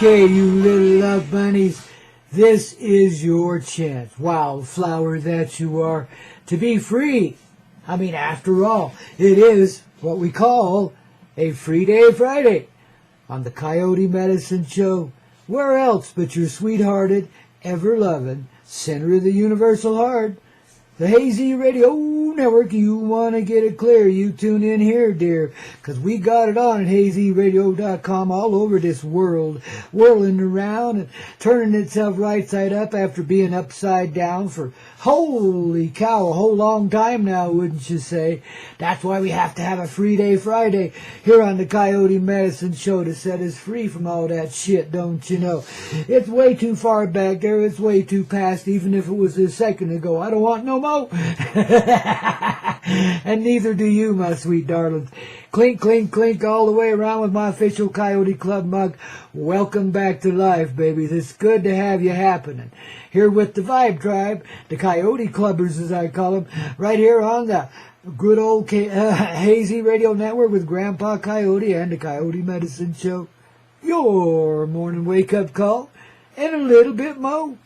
Okay, you little love bunnies, this is your chance, wildflower that you are, to be free. I mean, after all, it is what we call a Free Day Friday on the Koyote Medicine Show. Where else but your sweethearted, ever-loving, center of the universal heart, the Hazy Radio Network. You want to get it clear, you tune in here, dear, because we got it on at hazyradio.com all over this world, whirling around and turning itself right side up after being upside down for, holy cow, a whole long time now, wouldn't you say? That's why we have to have a Free Day Friday here on the Koyote Medicine Show to set us free from all that shit, don't you know? It's way too far back there. It's way too past, even if it was a second ago. I don't want no more. And neither do you, my sweet darlings. Clink, clink, clink all the way around with my official Coyote Club mug. Welcome back to life, babies. It's good to have you happening. Here with the Vibe Tribe, the Coyote Clubbers, as I call them, right here on the good old Hazy Radio Network with Grandpaw Koyote and the Coyote Medicine Show. Your morning wake-up call, and a little bit more.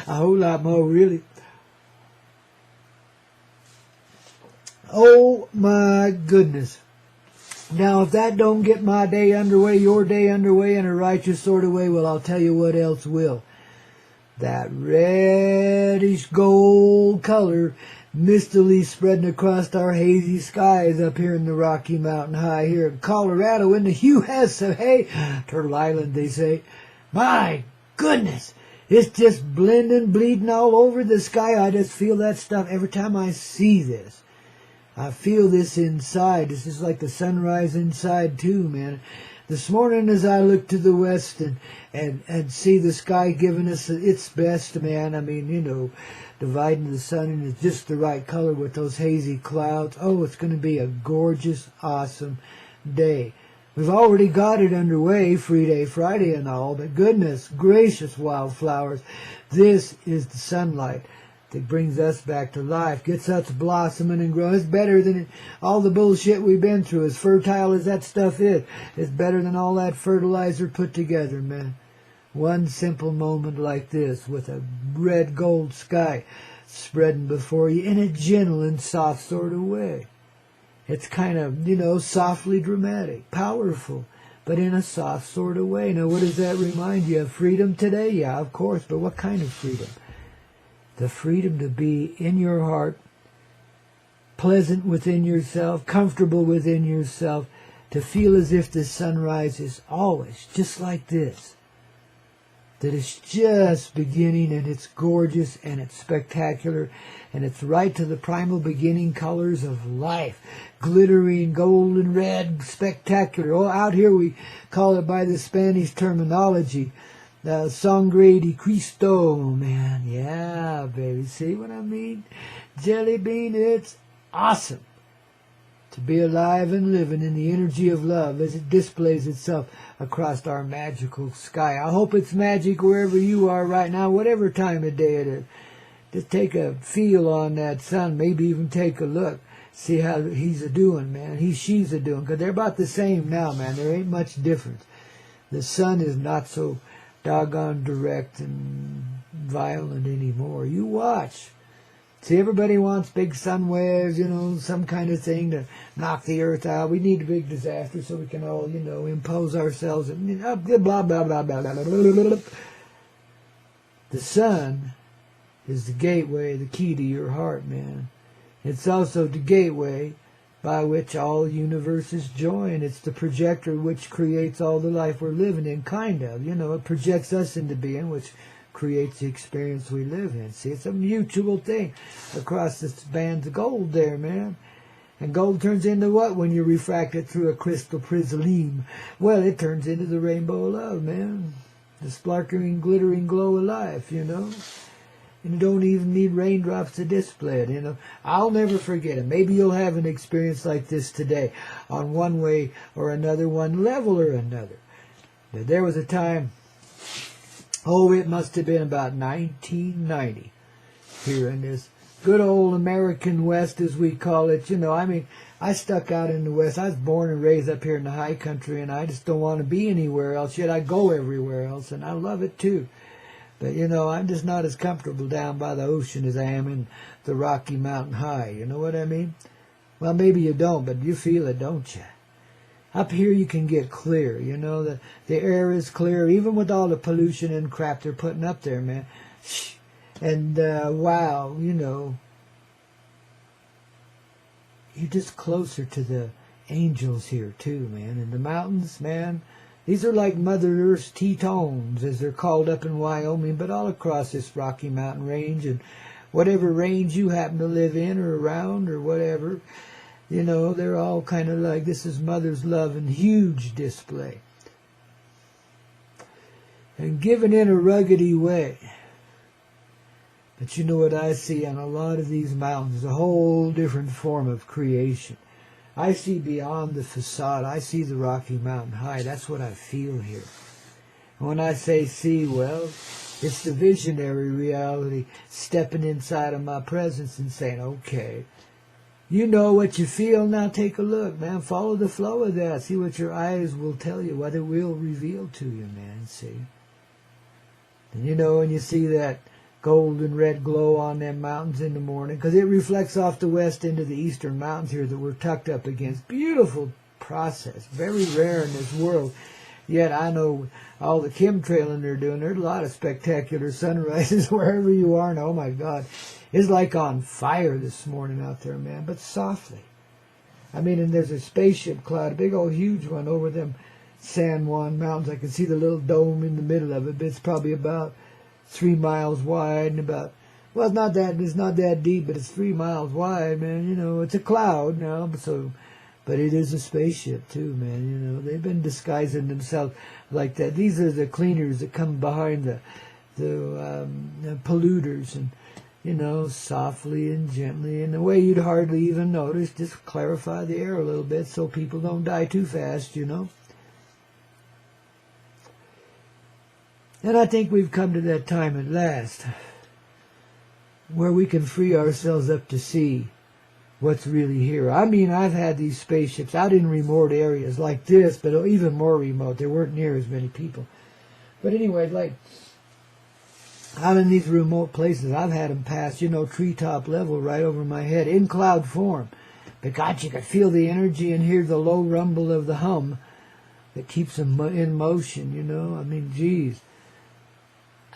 A whole lot more, really. Oh, my goodness. Now, if that don't get my day underway, your day underway in a righteous sort of way, well, I'll tell you what else will. That reddish gold color mistily spreading across our hazy skies up here in the Rocky Mountain High here in Colorado in the U.S. of A. Turtle Island, they say. My goodness. It's just blending, bleeding all over the sky. I just feel that stuff every time I see this. I feel this inside. This is like the sunrise inside too, man. This morning as I look to the west and see the sky giving us its best, man, I mean, you know, dividing the sun into just the right color with those hazy clouds. Oh, it's going to be a gorgeous, awesome day. We've already got it underway, Free Day Friday and all, but goodness gracious, wildflowers, this is the sunlight that brings us back to life, gets us blossoming and growing. It's better than all the bullshit we've been through. As fertile as that stuff is, it's better than all that fertilizer put together, man. One simple moment like this with a red gold sky spreading before you in a gentle and soft sort of way. It's kind of, you know, softly dramatic, powerful, but in a soft sort of way. Now, what does that remind you of? Freedom today? Yeah, of course, but what kind of freedom? The freedom to be in your heart, pleasant within yourself, comfortable within yourself, to feel as if the sunrise is always just like this. That it's just beginning and it's gorgeous and it's spectacular and it's right to the primal beginning colors of life. Glittering, golden, red, spectacular. Oh, out here we call it by the Spanish terminology. Sangre de Cristo, man. Yeah, baby. See what I mean? Jelly bean, it's awesome to be alive and living in the energy of love as it displays itself across our magical sky. I hope it's magic wherever you are right now, whatever time of day it is. Just take a feel on that sun, maybe even take a look. See how he's a-doing, man. She's a-doing, because they're about the same now, man. There ain't much difference. The sun is not so doggone direct and violent anymore. You watch. See, everybody wants big sun waves, you know, some kind of thing to knock the earth out. We need a big disaster so we can all, you know, impose ourselves. Blah, blah, blah, blah, blah, blah, blah. The sun is the gateway, the key to your heart, man. It's also the gateway by which all universes join. It's the projector which creates all the life we're living in, kind of. You know, it projects us into being, which creates the experience we live in. See, it's a mutual thing across this band's gold there, man. And gold turns into what when you refract it through a crystal prism? Well, it turns into the rainbow of love, man. The sparkling, glittering glow of life, you know. And you don't even need raindrops to display it, you know. I'll never forget it. Maybe you'll have an experience like this today on one way or another, one level or another. But there was a time, oh, it must have been about 1990, here in this good old American West, as we call it. You know, I mean, I stuck out in the West. I was born and raised up here in the high country, and I just don't want to be anywhere else. Yet I go everywhere else, and I love it too. But, you know, I'm just not as comfortable down by the ocean as I am in the Rocky Mountain High. You know what I mean? Well, maybe you don't, but you feel it, don't you? Up here you can get clear, you know. The air is clear, even with all the pollution and crap they're putting up there, man. And, wow, you know, you're just closer to the angels here, too, man. And the mountains, man, these are like Mother Earth's Tetons, as they're called up in Wyoming, but all across this Rocky Mountain range, and whatever range you happen to live in or around or whatever, you know, they're all kind of like, this is Mother's love in huge display. And given in a ruggedy way. But you know what I see on a lot of these mountains? A whole different form of creation. I see beyond the facade. I see the Rocky Mountain High. That's what I feel here. And when I say see, well, it's the visionary reality stepping inside of my presence and saying, okay, you know what you feel, now take a look, man. Follow the flow of that. See what your eyes will tell you, what it will reveal to you, man, see. And you know, when you see that golden red glow on them mountains in the morning, because it reflects off the west into the eastern mountains here that we're tucked up against. Beautiful process, very rare in this world. Yet I know all the chemtrailing they're doing, there's a lot of spectacular sunrises wherever you are. And oh my God, it's like on fire this morning out there, man, but softly. I mean, and there's a spaceship cloud, a big old huge one over them San Juan Mountains. I can see the little dome in the middle of it, but it's probably about 3 miles wide and about, well, it's not that deep, but it's 3 miles wide, man. You know, it's a cloud now, but it is a spaceship too, man. You know, they've been disguising themselves like that. These are the cleaners that come behind the polluters, and you know, softly and gently, in a way you'd hardly even notice. Just clarify the air a little bit so people don't die too fast, you know. And I think we've come to that time at last where we can free ourselves up to see what's really here. I mean, I've had these spaceships out in remote areas like this, but even more remote. There weren't near as many people. But anyway, like out in these remote places, I've had them pass, you know, treetop level right over my head in cloud form. But God, you could feel the energy and hear the low rumble of the hum that keeps them in motion, you know. I mean, geez.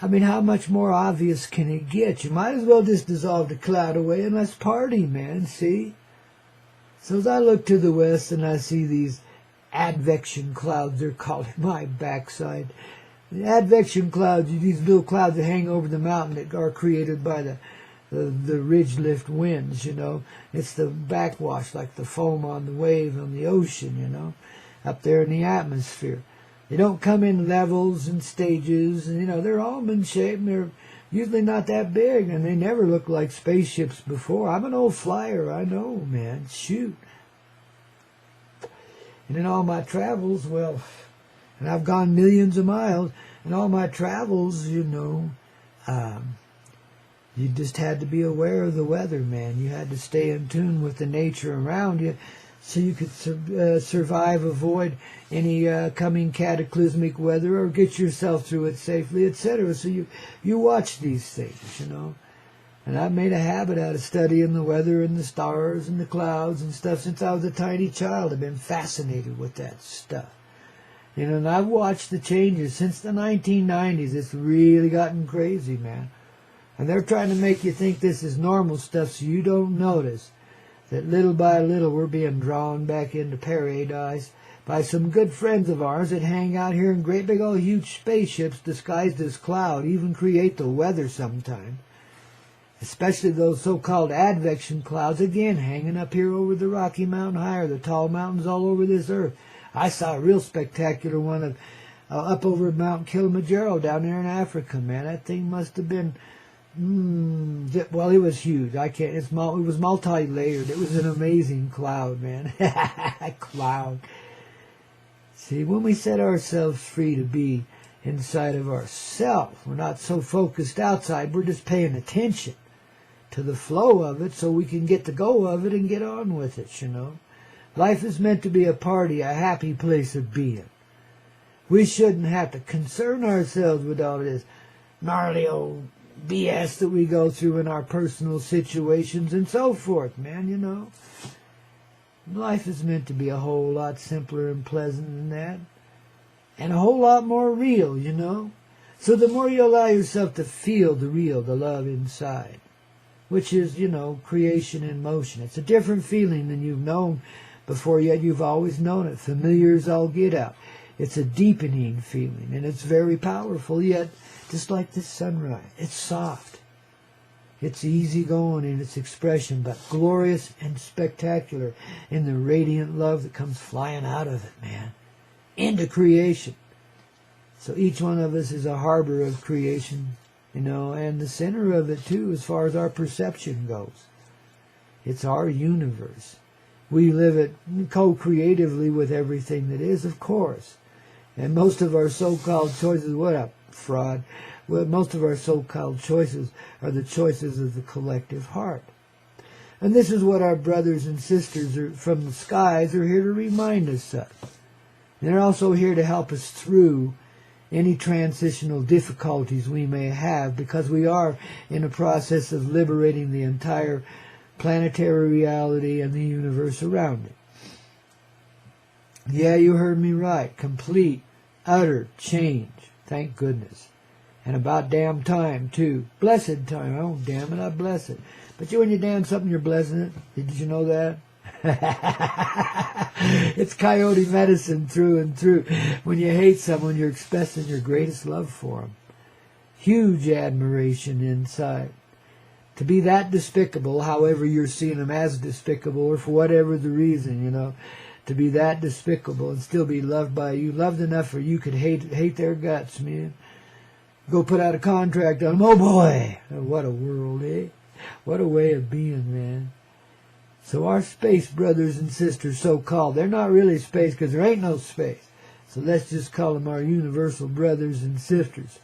I mean, how much more obvious can it get? You might as well just dissolve the cloud away and let's party, man, see? So as I look to the west and I see these advection clouds, they're called, my backside. The advection clouds are these little clouds that hang over the mountain that are created by the ridge lift winds, you know. It's the backwash, like the foam on the wave on the ocean, you know, up there in the atmosphere. They don't come in levels and stages, and, you know, they're almond-shaped, and they're usually not that big, and they never look like spaceships before. I'm an old flyer, I know, man, shoot. And in all my travels, well, and I've gone millions of miles, in all my travels, you know, you just had to be aware of the weather, man. You had to stay in tune with the nature around you, so you could survive, avoid any coming cataclysmic weather, or get yourself through it safely, etc. So you watch these things, you know. And I've made a habit out of studying the weather and the stars and the clouds and stuff since I was a tiny child. I've been fascinated with that stuff. You know, and I've watched the changes since the 1990s. It's really gotten crazy, man. And they're trying to make you think this is normal stuff so you don't notice that little by little we're being drawn back into paradise by some good friends of ours that hang out here in great big old huge spaceships disguised as cloud, even create the weather sometimes. Especially those so-called advection clouds, again, hanging up here over the Rocky Mountain High, or the tall mountains all over this earth. I saw a real spectacular one up over Mount Kilimanjaro down there in Africa, man. That thing must have been... well, it was huge. It was multi-layered. It was an amazing cloud, man. Cloud. See, when we set ourselves free to be inside of ourselves, we're not so focused outside. We're just paying attention to the flow of it so we can get the go of it and get on with it, you know. Life is meant to be a party, a happy place of being. We shouldn't have to concern ourselves with all this gnarly old BS that we go through in our personal situations and so forth, man, you know. Life is meant to be a whole lot simpler and pleasant than that. And a whole lot more real, you know. So the more you allow yourself to feel the real, the love inside, which is, you know, creation in motion. It's a different feeling than you've known before, yet you've always known it. Familiar as all get out. It's a deepening feeling, and it's very powerful, yet just like this sunrise. It's soft. It's easygoing in its expression, but glorious and spectacular in the radiant love that comes flying out of it, man, into creation. So each one of us is a harbor of creation, you know, and the center of it, too, as far as our perception goes. It's our universe. We live it co-creatively with everything that is, of course. And most of our so-called choices, what a fraud, well, most of our so-called choices are the choices of the collective heart. And this is what our brothers and sisters from the skies are here to remind us of. They're also here to help us through any transitional difficulties we may have, because we are in a process of liberating the entire planetary reality and the universe around it. Yeah, you heard me right. Complete, utter change. Thank goodness. And about damn time, too. Blessed time. Oh, damn it, I bless it. But when you damn something, you're blessing it. Did you know that? It's Koyote medicine through and through. When you hate someone, you're expressing your greatest love for them. Huge admiration inside. To be that despicable, however you're seeing them as despicable, or for whatever the reason, you know, to be that despicable and still be loved by you, loved enough for you could hate their guts, man. Go put out a contract on them. Oh boy, what a world, eh? What a way of being, man. So our space brothers and sisters, so-called, they're not really space because there ain't no space. So let's just call them our universal brothers and sisters.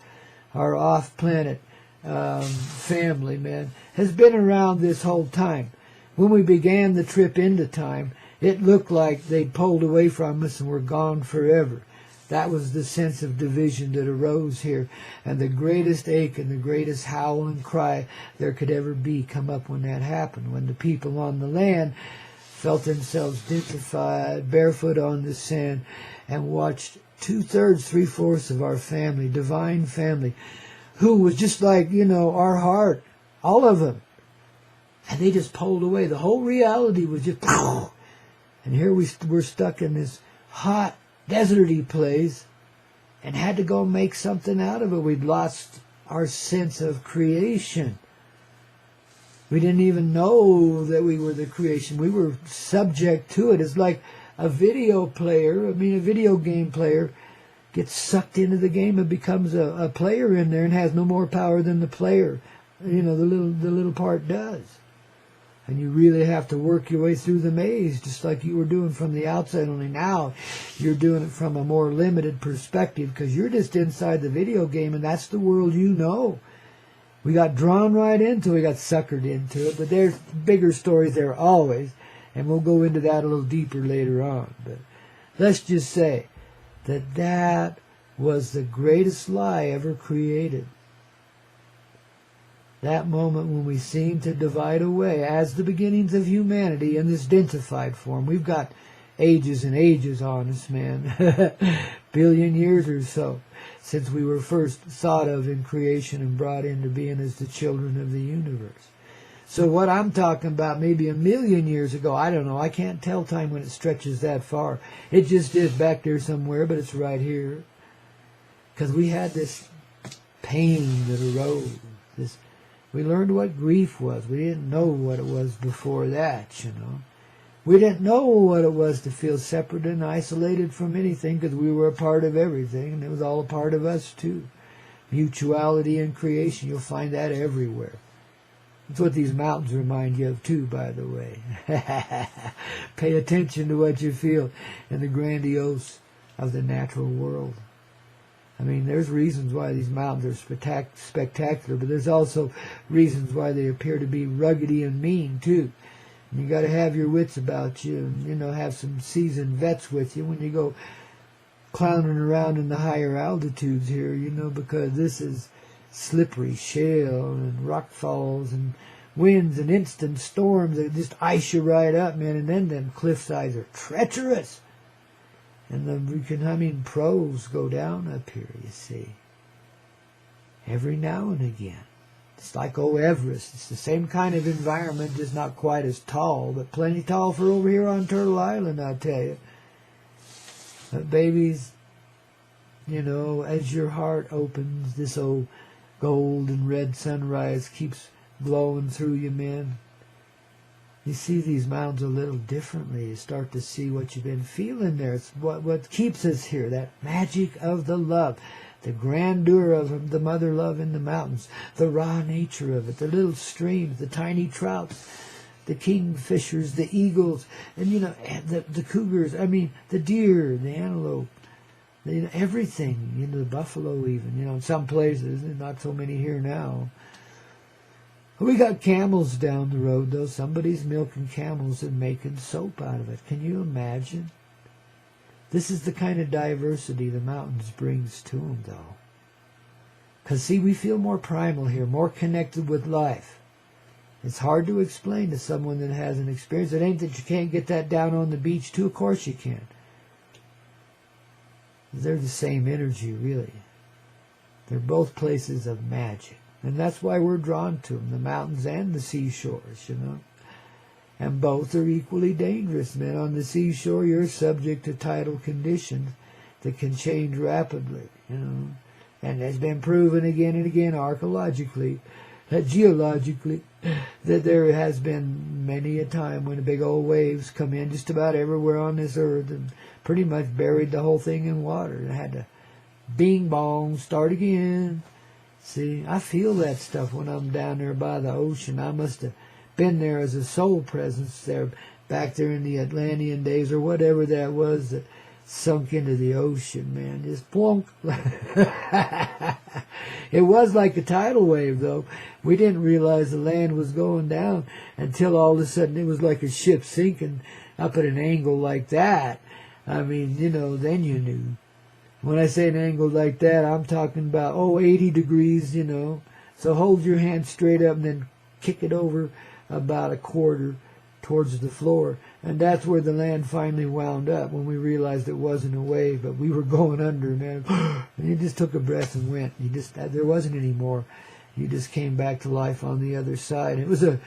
Our off-planet family, man, has been around this whole time. When we began the trip into time, it looked like they'd pulled away from us and were gone forever. That was the sense of division that arose here, and the greatest ache and the greatest howl and cry there could ever be come up when that happened, when the people on the land felt themselves dignified, barefoot on the sand, and watched 2/3, 3/4 of our family, divine family, who was just like, you know, our heart, all of them. And they just pulled away. The whole reality was just, and here we're stuck in this hot, deserty place and had to go make something out of it. We'd lost our sense of creation. We didn't even know that we were the creation. We were subject to it. It's like a video player, a video game player gets sucked into the game and becomes a player in there and has no more power than the player, you know, the little part does. And you really have to work your way through the maze, just like you were doing from the outside, only now you're doing it from a more limited perspective because you're just inside the video game and that's the world you know. We got drawn right into it, we got suckered into it, but there's bigger stories there always, and we'll go into that a little deeper later on. But let's just say that was the greatest lie ever created. That moment when we seem to divide away as the beginnings of humanity in this densified form. We've got ages and ages on us, man. Billion years or so since we were first thought of in creation and brought into being as the children of the universe. So what I'm talking about maybe 1 million years ago, I don't know. I can't tell time when it stretches that far. It just is back there somewhere, but it's right here. Because we had this pain that arose, we learned what grief was. We didn't know what it was before that, you know. We didn't know what it was to feel separate and isolated from anything because we were a part of everything, and it was all a part of us, too. Mutuality and creation, you'll find that everywhere. That's what these mountains remind you of, too, by the way. Pay attention to what you feel in the grandiose of the natural world. I mean, there's reasons why these mountains are spectacular, but there's also reasons why they appear to be ruggedy and mean, too. And you got to have your wits about you and, you know, have some seasoned vets with you when you go clowning around in the higher altitudes here, you know, because this is slippery shale and rock falls and winds and instant storms that just ice you right up, man. And then them cliff sides are treacherous. And pros go down up here, you see. Every now and again. It's like old Everest. It's the same kind of environment, just not quite as tall, but plenty tall for over here on Turtle Island, I tell you. But babies, you know, as your heart opens, this old gold and red sunrise keeps glowing through you, man. You see these mountains a little differently. You start to see what you've been feeling there. It's what keeps us here, that magic of the love, the grandeur of the mother love in the mountains, the raw nature of it, the little streams, the tiny trouts, the kingfishers, the eagles, and, you know, the cougars, I mean, the deer, the antelope, you know, everything, you know, the buffalo even, you know, in some places, not so many here now. We got camels down the road, though. Somebody's milking camels and making soap out of it. Can you imagine? This is the kind of diversity the mountains brings to them, though. Because, see, we feel more primal here, more connected with life. It's hard to explain to someone that hasn't experienced it. It ain't that you can't get that down on the beach, too. Of course you can. They're the same energy, really. They're both places of magic. And that's why we're drawn to them, the mountains and the seashores, you know. And both are equally dangerous, man. On the seashore, you're subject to tidal conditions that can change rapidly, you know. And it's been proven again and again, archaeologically, geologically, that there has been many a time when the big old waves come in just about everywhere on this earth and pretty much buried the whole thing in water. And had to bing bong, start again. See, I feel that stuff when I'm down there by the ocean. I must have been there as a soul presence there, back there in the Atlantean days or whatever that was that sunk into the ocean, man. Just plunk. It was like a tidal wave, though. We didn't realize the land was going down until all of a sudden it was like a ship sinking up at an angle like that. I mean, you know, then you knew. When I say an angle like that, I'm talking about, 80 degrees, you know. So hold your hand straight up and then kick it over about a quarter towards the floor. And that's where the land finally wound up when we realized it wasn't a wave, but we were going under, man. And you just took a breath and went. There wasn't any more. You just came back to life on the other side. It was a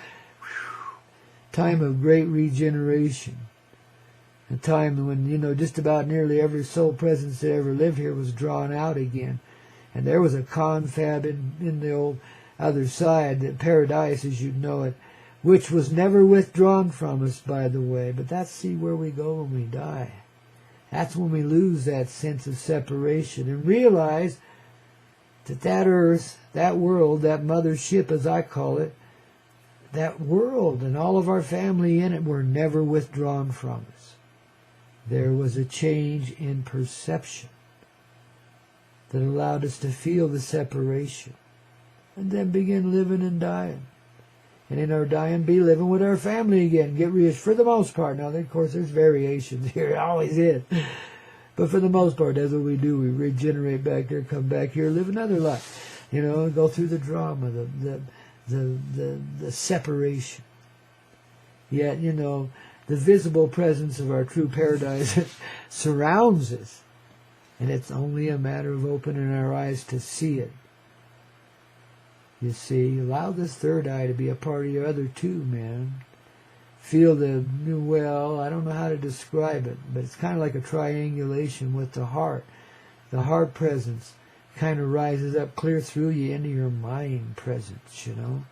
time of great regeneration. A time when, you know, just about nearly every soul presence that ever lived here was drawn out again. And there was a confab in the old other side, the paradise as you know it, which was never withdrawn from us, by the way. But that's, see, where we go when we die. That's when we lose that sense of separation and realize that earth, that world, that mothership as I call it, that world and all of our family in it were never withdrawn from us. There was a change in perception that allowed us to feel the separation and then begin living and dying. And in our dying, be living with our family again. Get rich for the most part. Now, of course, there's variations here. It always is. But for the most part, that's what we do. We regenerate back there, come back here, live another life. You know, go through the drama, the separation. Yet, you know, the visible presence of our true paradise surrounds us. And it's only a matter of opening our eyes to see it. You see, allow this third eye to be a part of your other two, man. Feel I don't know how to describe it, but it's kind of like a triangulation with the heart. The heart presence kind of rises up clear through you into your mind presence, you know.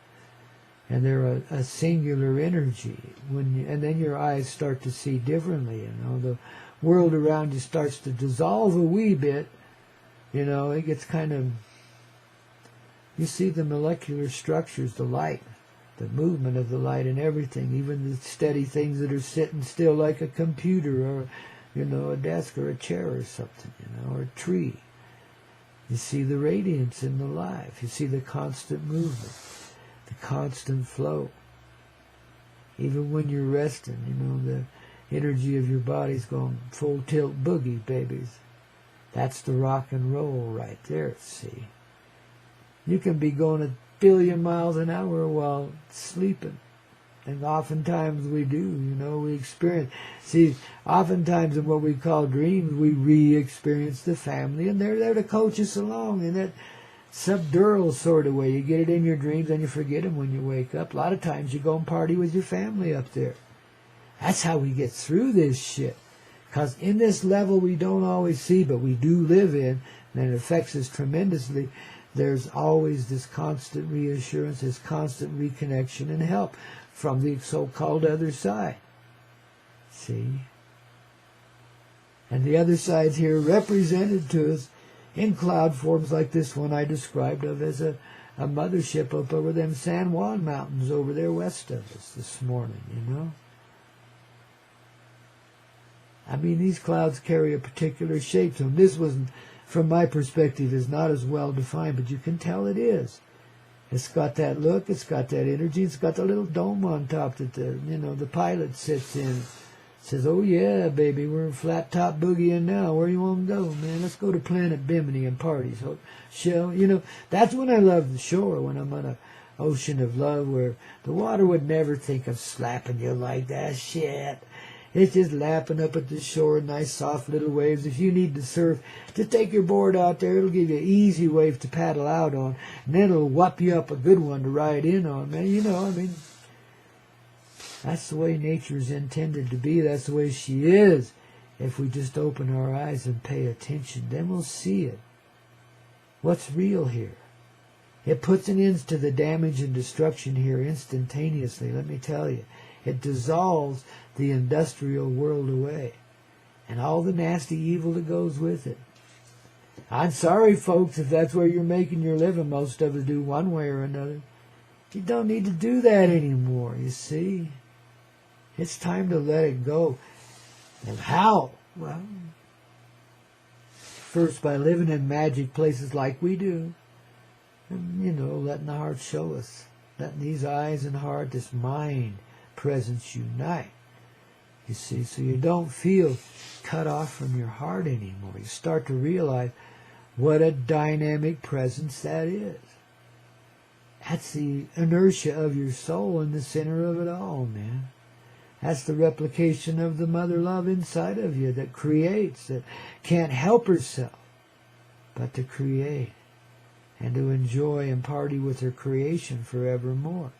And they're a singular energy. And then your eyes start to see differently, you know. The world around you starts to dissolve a wee bit, you know. It gets kind of, you see the molecular structures, the light, the movement of the light and everything, even the steady things that are sitting still like a computer or, you know, a desk or a chair or something, you know, or a tree. You see the radiance in the life. You see the constant movement, the constant flow. Even when you're resting, the energy of your body's going full tilt boogie, babies. That's the rock and roll right there, see. You can be going a billion miles an hour while sleeping. And oftentimes we do, we experience. See, oftentimes in what we call dreams, we re-experience the family, and they're there to coach us along in that subdural sort of way. You get it in your dreams and you forget them when you wake up. A lot of times you go and party with your family up there. That's how we get through this shit. Because in this level we don't always see, but we do live in, and it affects us tremendously. There's always this constant reassurance, this constant reconnection and help from the so-called other side. See? And the other side's here represented to us in cloud forms like this one I described of as a mothership up over them San Juan Mountains over there west of us this morning, I mean, these clouds carry a particular shape to them. This wasn't, from my perspective, is not as well defined, but you can tell it is. It's got that look, it's got that energy, it's got the little dome on top that the pilot sits in. Says, oh yeah, baby, we're in flat top boogieing now. Where you want to go, man? Let's go to Planet Bimini and party. So, that's when I love the shore, when I'm on an ocean of love where the water would never think of slapping you like that shit. It's just lapping up at the shore, nice soft little waves. If you need to surf, just take your board out there. It'll give you an easy wave to paddle out on. And then it'll whop you up a good one to ride in on, man. That's the way nature's intended to be. That's the way she is. If we just open our eyes and pay attention, then we'll see it. What's real here? It puts an end to the damage and destruction here instantaneously, let me tell you. It dissolves the industrial world away and all the nasty evil that goes with it. I'm sorry, folks, if that's where you're making your living. Most of us do one way or another. You don't need to do that anymore, you see. It's time to let it go. And how? Well, first by living in magic places like we do. And, letting the heart show us. Letting these eyes and heart, this mind, presence unite. You see, so you don't feel cut off from your heart anymore. You start to realize what a dynamic presence that is. That's the inertia of your soul in the center of it all, man. That's the replication of the mother love inside of you that creates, that can't help herself but to create and to enjoy and party with her creation forevermore.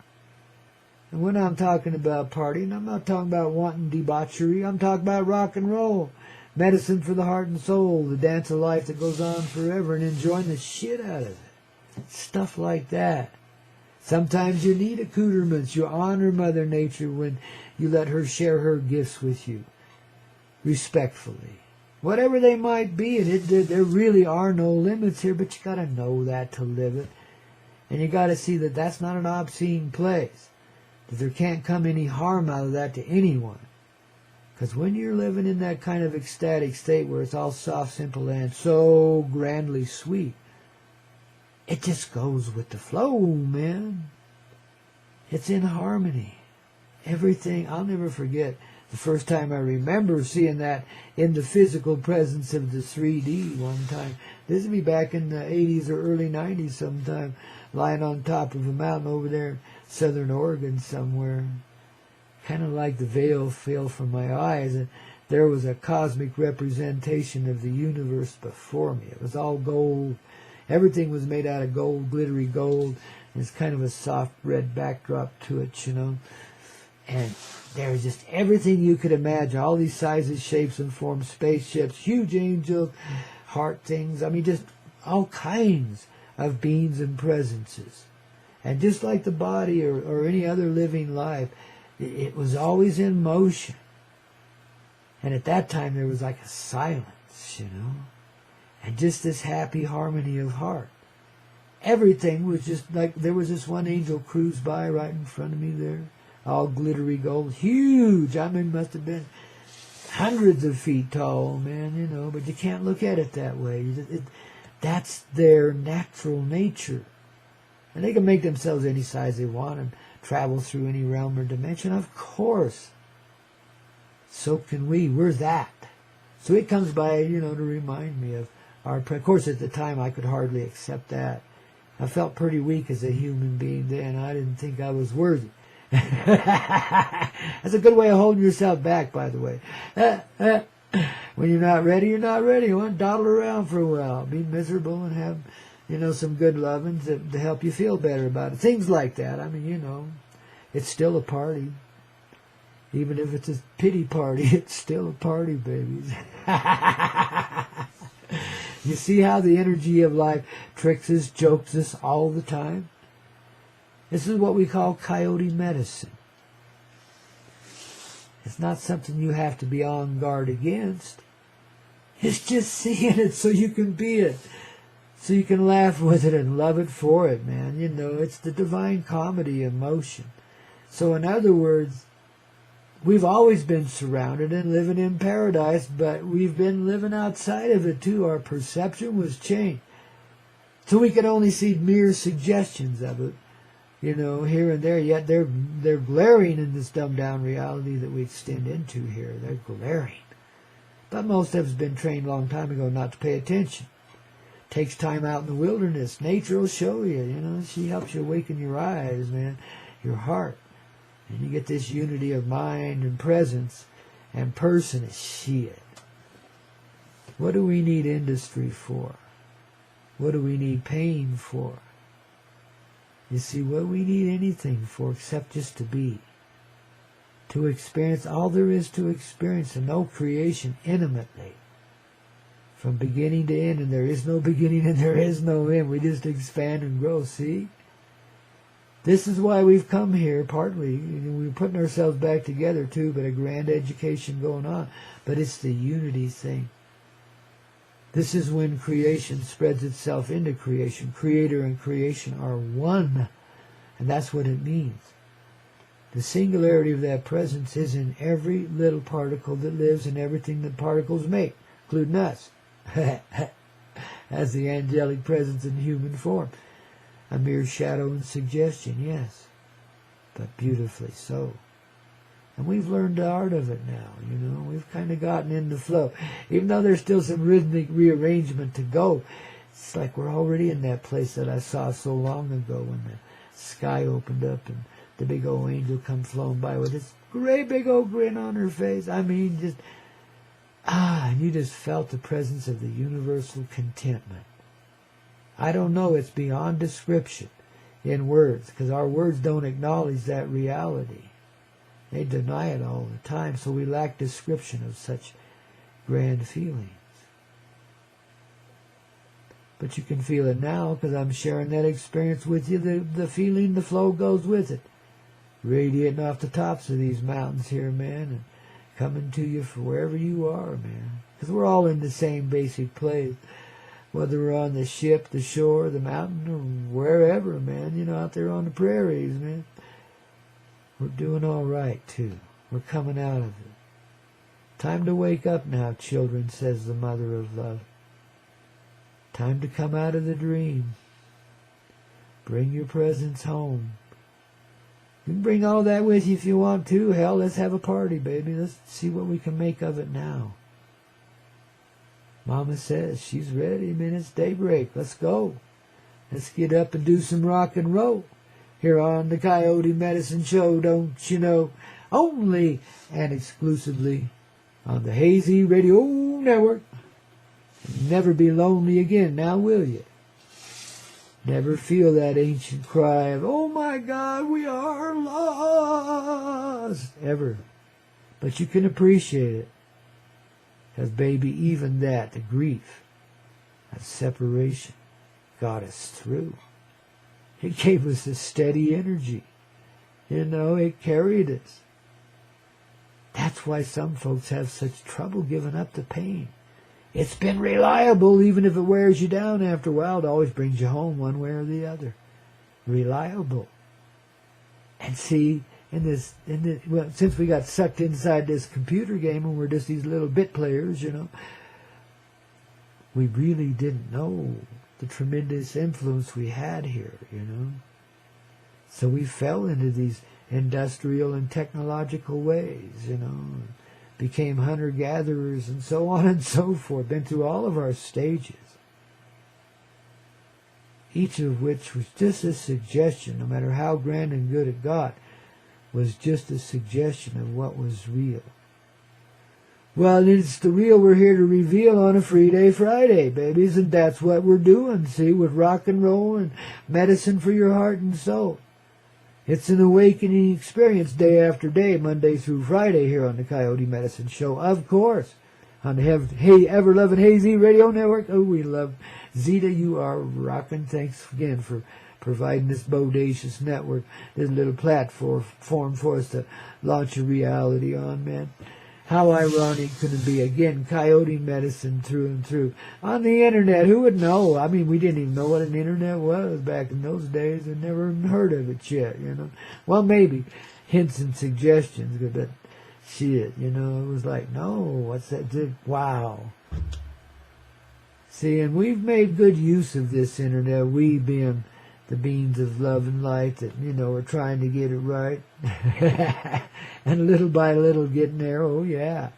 And when I'm talking about partying, I'm not talking about wanton debauchery. I'm talking about rock and roll, medicine for the heart and soul, the dance of life that goes on forever, and enjoying the shit out of it. Stuff like that. Sometimes you need accoutrements. You honor Mother Nature when you let her share her gifts with you, respectfully. Whatever they might be, and there really are no limits here, but you got to know that to live it. And you got to see that that's not an obscene place. That there can't come any harm out of that to anyone. Because when you're living in that kind of ecstatic state where it's all soft, simple, and so grandly sweet, it just goes with the flow, man. It's in harmony. Everything, I'll never forget the first time I remember seeing that in the physical presence of the 3D one time. This would be back in the 80s or early 90s sometime, lying on top of a mountain over there in southern Oregon somewhere. Kind of like the veil fell from my eyes, and there was a cosmic representation of the universe before me. It was all gold. Everything was made out of gold, glittery gold. There's kind of a soft red backdrop to it, And there was just everything you could imagine. All these sizes, shapes, and forms. Spaceships, huge angels, heart things. Just all kinds of beings and presences. And just like the body or any other living life, it was always in motion. And at that time, there was like a silence, And just this happy harmony of heart. Everything was just like, there was this one angel cruise by right in front of me there. All glittery gold. Huge. Must have been hundreds of feet tall, man, but you can't look at it that way. That's their natural nature. And they can make themselves any size they want and travel through any realm or dimension. Of course. So can we. We're that. So it comes by, to remind me of our... Of course, at the time, I could hardly accept that. I felt pretty weak as a human being then. I didn't think I was worthy. That's a good way of holding yourself back, by the way. When you're not ready, you're not ready. You want to dawdle around for a while. Be miserable and have, some good lovings to help you feel better about it. Things like that. I mean, it's still a party. Even if it's a pity party, it's still a party, babies. You see how the energy of life tricks us, jokes us all the time? This is what we call coyote medicine. It's not something you have to be on guard against. It's just seeing it so you can be it. So you can laugh with it and love it for it, man. It's the divine comedy of motion. So in other words, we've always been surrounded and living in paradise, but we've been living outside of it too. Our perception was changed. So we can only see mere suggestions of it, here and there, yet they're glaring in this dumbed-down reality that we extend into here. They're glaring. But most of us have been trained a long time ago not to pay attention. Takes time out in the wilderness. Nature will show you, She helps you awaken your eyes, man, your heart. And you get this unity of mind and presence and person is shit. What do we need industry for? What do we need pain for? You see, what we need anything for except just to be. To experience all there is to experience and know creation intimately. From beginning to end, and there is no beginning and there is no end. We just expand and grow, see? This is why we've come here, partly. We're putting ourselves back together, too, but a grand education going on. But it's the unity thing. This is when creation spreads itself into creation. Creator and creation are one. And that's what it means. The singularity of that presence is in every little particle that lives and everything that particles make, including us. As the angelic presence in human form. A mere shadow and suggestion, yes, but beautifully so. And we've learned the art of it now, We've kind of gotten in the flow. Even though there's still some rhythmic rearrangement to go, it's like we're already in that place that I saw so long ago when the sky opened up and the big old angel come flowing by with this great big old grin on her face. I mean, just, and you just felt the presence of the universal contentment. I don't know, it's beyond description in words, because our words don't acknowledge that reality. They deny it all the time, so we lack description of such grand feelings. But you can feel it now, because I'm sharing that experience with you. The feeling, the flow goes with it. Radiating off the tops of these mountains here, man, and coming to you for wherever you are, man. Because we're all in the same basic place. Whether we're on the ship, the shore, the mountain, or wherever, man, out there on the prairies, man. We're doing all right, too. We're coming out of it. Time to wake up now, children, says the mother of love. Time to come out of the dream. Bring your presence home. You can bring all that with you if you want to. Hell, let's have a party, baby. Let's see what we can make of it now. Mama says she's ready, man. It's daybreak. Let's go. Let's get up and do some rock and roll. Here on the Koyote Medicine Show, don't you know? Only and exclusively on the Hazy Radio Network. Never be lonely again, now will you? Never feel that ancient cry of, oh my God, we are lost. Ever. But you can appreciate it. Because, baby, even that, the grief, that separation, got us through. It gave us a steady energy. It carried us. That's why some folks have such trouble giving up the pain. It's been reliable, even if it wears you down after a while. It always brings you home one way or the other. Reliable. And see, well, since we got sucked inside this computer game and we're just these little bit players, we really didn't know the tremendous influence we had here, you know. So we fell into these industrial and technological ways, you know, became hunter-gatherers and so on and so forth, been through all of our stages, each of which was just a suggestion, no matter how grand and good it got, was just a suggestion of what was real. Well, it's the real we're here to reveal on a Free Day Friday, babies, and that's what we're doing, see, with rock and roll and medicine for your heart and soul. It's an awakening experience day after day, Monday through Friday here on the Koyote Medicine Show, of course, on the ever-loving Hazy Radio Network. Oh, we love Zeta, you are rocking. Thanks again for providing this bodacious network, this little platform for us to launch a reality on, man. How ironic could it be? Again, Coyote Medicine through and through. On the internet, who would know? I mean, we didn't even know what an internet was back in those days. I'd never even heard of it yet, you know. Well, maybe hints and suggestions, but shit, you know, it was like, no, what's that? Wow. See, and we've made good use of this internet, we being the beings of love and light that, you know, are trying to get it right. And little by little getting there, oh yeah.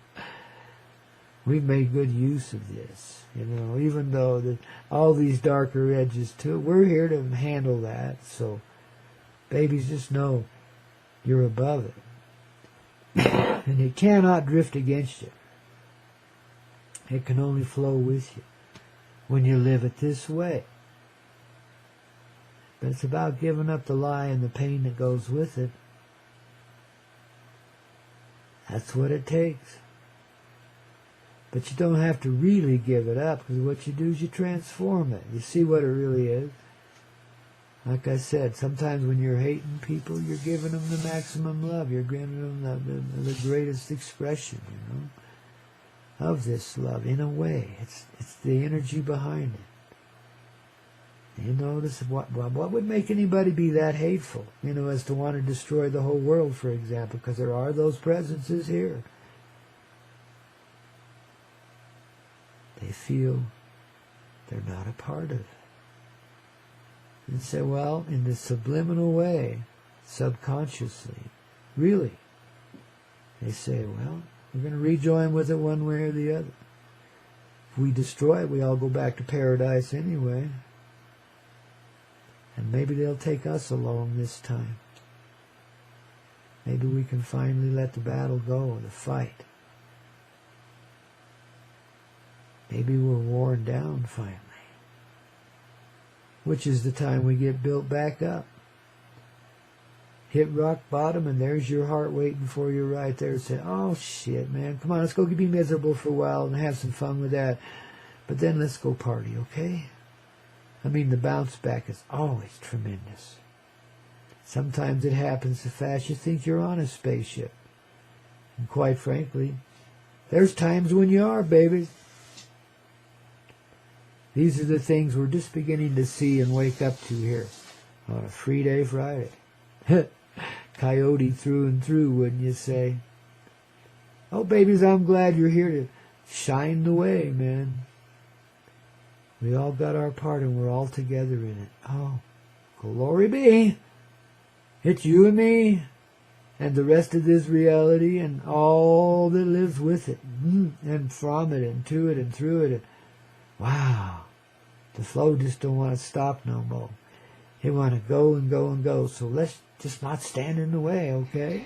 We've made good use of this, you know, even though all these darker edges too. We're here to handle that, so babies, just know you're above it. And it cannot drift against you. It can only flow with you when you live it this way. But it's about giving up the lie and the pain that goes with it. That's what it takes. But you don't have to really give it up, because what you do is you transform it. You see what it really is. Like I said, sometimes when you're hating people, you're giving them the maximum love. You're giving them the greatest expression, you know, of this love. In a way, it's the energy behind it. You notice what would make anybody be that hateful, you know, as to want to destroy the whole world, for example, because there are those presences here. They feel they're not a part of it. And say, well, in this subliminal way, subconsciously, really, they say, well, we're going to rejoin with it one way or the other. If we destroy it, we all go back to paradise anyway. And maybe they'll take us along this time. Maybe we can finally let the battle go, the fight. Maybe we're worn down finally. Which is the time we get built back up. Hit rock bottom, and there's your heart waiting for you right there. Say, oh shit, man, come on, let's go be miserable for a while and have some fun with that. But then let's go party, okay? I mean, the bounce back is always tremendous. Sometimes it happens so fast you think you're on a spaceship. And quite frankly, there's times when you are, babies. These are the things we're just beginning to see and wake up to here on a Free Day Friday. Coyote through and through, wouldn't you say? Oh, babies, I'm glad you're here to shine the way, man. We all got our part and we're all together in it. Oh, glory be. It's you and me and the rest of this reality and all that lives with it and from it and to it and through it. And wow, the flow just don't want to stop no more. It want to go and go and go. So let's just not stand in the way, okay?